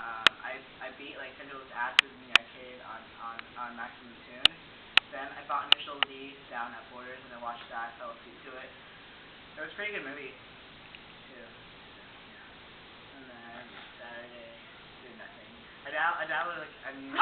I beat like Nintendo's asses in the arcade on Maximum Tune. Then I bought Initial D down at Borders and I watched that, fell asleep to it. It was a pretty good movie, too. Yeah. And then Saturday, did nothing. I downloaded like a new...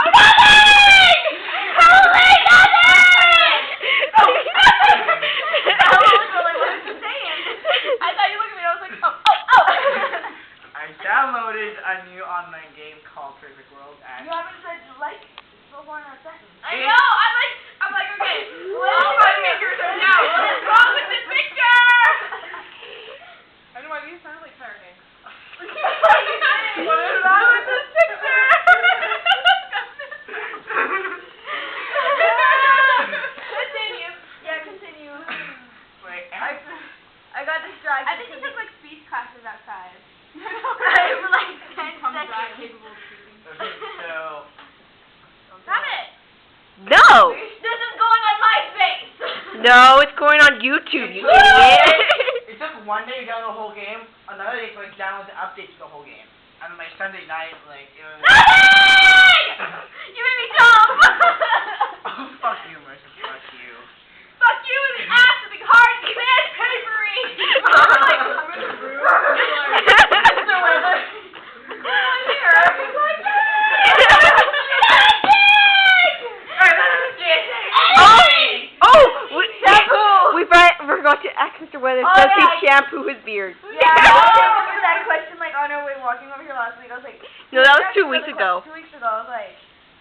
I downloaded a new online game called Perfect World and... You haven't said like before in our sentence. I know! I'm like, okay, all my fingers are down. What is wrong with this picture? I don't know why these sound like fire gangs. What is wrong with this picture? Continue. Yeah, continue. Wait, I got distracted. I think he took like speech classes outside. For like 10 Comes back seconds. capable of speaking. okay, so... Stop it! No! This is going on MySpace! No, it's going on YouTube, you It idiot! It took one day to download the whole game, another day to like download the updates to the whole game. And then like Sunday night, like it was... You made me dumb! Oh, fuck you, Mercy, fuck you. Fuck you in the ass with the hard sandpapery! I'm in the room. Mr. Weather. We forgot to ask Mr. Weather does he shampoo his beard. Yeah, I remember that question like on our way walking over here last week. I was like, No, that was 2 weeks ago. 2 weeks ago, I was like,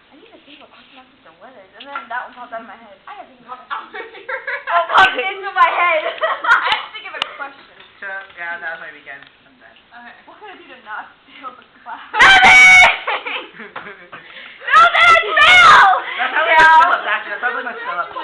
I need to think of a question about Mr. Weathers, and then that one popped out of my head. I had to think of it. Oh, popped into my head. I have to think of a question. So, yeah, that was my weekend. I'm done. Okay. What can I do to not steal the class? Nothing! No, that's fail! That sounds like a Phillips, actually. That sounds like my Phillips.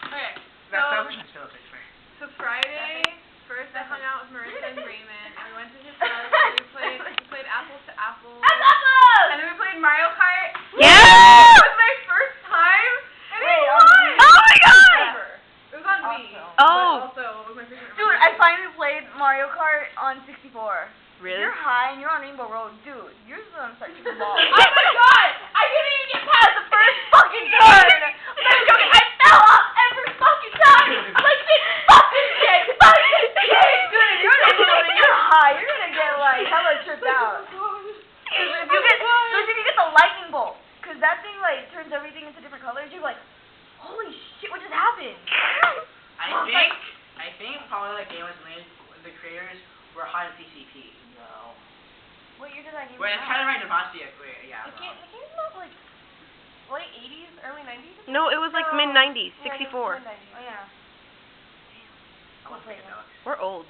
Okay. That sounds like my Phillips, I swear. So Friday, first I hung out with Marissa and Raymond, and we went to his house, and we played Apples to Apples. And then we played Mario Kart. Yeah! It was my first time, and we won! Oh my god! It was on Wii. Oh. But also, it was my first time. Dude, I finally played Mario Kart on 64. Really? You're high and you're on Rainbow Road. Dude, you're just gonna start shooting balls. Oh my god! I didn't even get past the first fucking turn! I'm not joking, I fell off every fucking time! I'm like, this fucking shit! Fucking shit! Dude, you're on Rainbow Road and you're high. You're gonna get like hella tripped out. If you get the lightning bolt, cause that thing like turns everything into different colors, you're like, holy shit, what just happened? I think probably that game was made, the creators were hot on PCP. No. What year did that game Wait, come it's out? kind of right to Vasti, yeah. The game's not like late 80s, early 90s? No, it was like mid-90s, 64. Oh yeah. I want to play it though. We're old.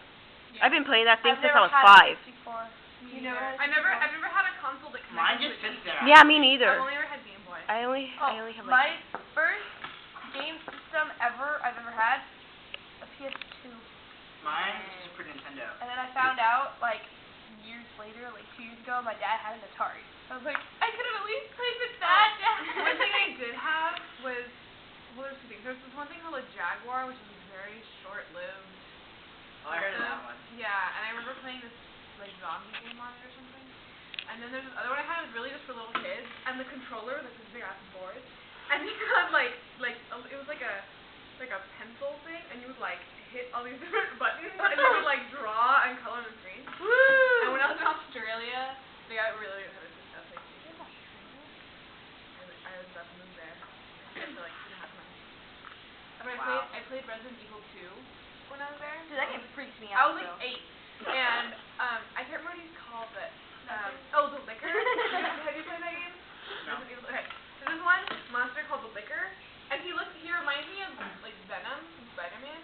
Yeah. I've been playing that thing I've since never I was had a 5. 64. Me neither. I've never had a console that Mine connected just with sits there. Yeah, me I've neither. only ever had Game Boy. I only have like... My first game system I've ever had, a PS2. Mine is Super Nintendo. And then I found out, like, years later, like 2 years ago, my dad had an Atari. I was like, I could have at least played with that. One thing I did have was, well, there's 2 things. There's this one thing called a Jaguar, which is very short-lived. Oh, I heard of that one. Yeah, and I remember playing this, like, zombie game on it or something. And then there's this other one I had that was really just for little kids, and the controller was like this big ass board. And you had, it was like a pencil thing, and you would, like, hit all these different buttons, and you would, like, draw and color on the screen. Woo! And when I was in Australia, they got really good at this stuff. Like, I was about to move there. I feel like you have money. But Wow. I played Resident Evil 2 when I was there. Dude, that game freaks me I out. was like 8, and I can't remember what he's called, but The Licker. Have you played that game? No. Okay, so there's one monster called the Licker, and he reminds me of like Venom from Spider-Man.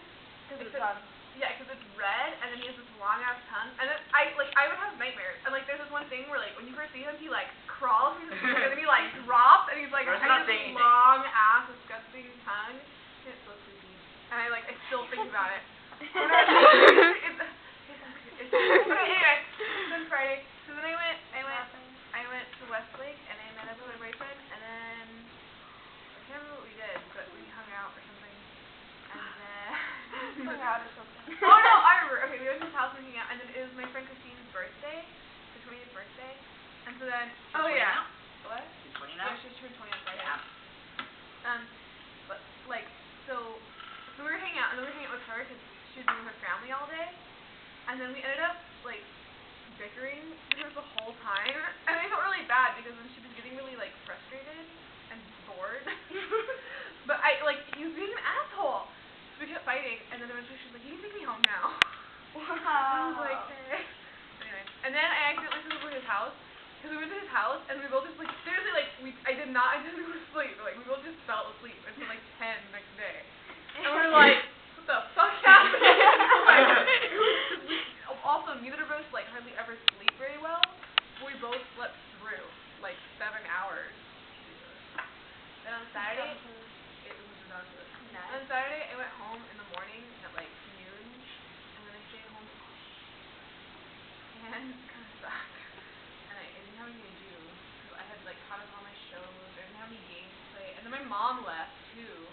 Yeah, because it's red, and then he has this long ass tongue, and then I would have nightmares, and like there's this one thing where like when you first see him, he like crawls through the ceiling, and then he like drops, and he's like has this long ass disgusting tongue. It's so creepy, and I still think about it. It's okay, anyway, then Friday. So then I went to Westlake and I met up with my boyfriend, and then I can't remember what we did, but we hung out or something. And then Hung out or something. Oh no, I remember. Okay, we went to his house and hung out, and then it was my friend Christine's birthday, her 20th birthday. And so then then, She's 20 now? What? She's 20 now? Yeah, she's turned 20 on Friday. Yeah. But, like, so we were hanging out, and we were hanging out with her because she was with her family all day, and then we ended up, like, bickering with her the whole time, and I felt really bad because then she was getting really, like, frustrated and bored, but he was being an asshole, so we kept fighting, and then eventually she was like, you can take me home now. Wow. I was like, hey. Anyway, and then I accidentally slept over his house, because we went to his house, and we both just, like, seriously, like, I didn't go to sleep, like, we both just fell asleep until, like, 10 the next day, and we were like, what the fuck happened? Also, neither of us, like, hardly ever sleep very well, but we both slept through, like, 7 hours. And on Saturday, it was ridiculous. Nice. On Saturday, I went home in the morning at, like, noon, and then I stayed home and it kind of sucked. And I didn't have anything to do, because I had, like, caught up on my shows, I didn't have any games to play, and then my mom left, too.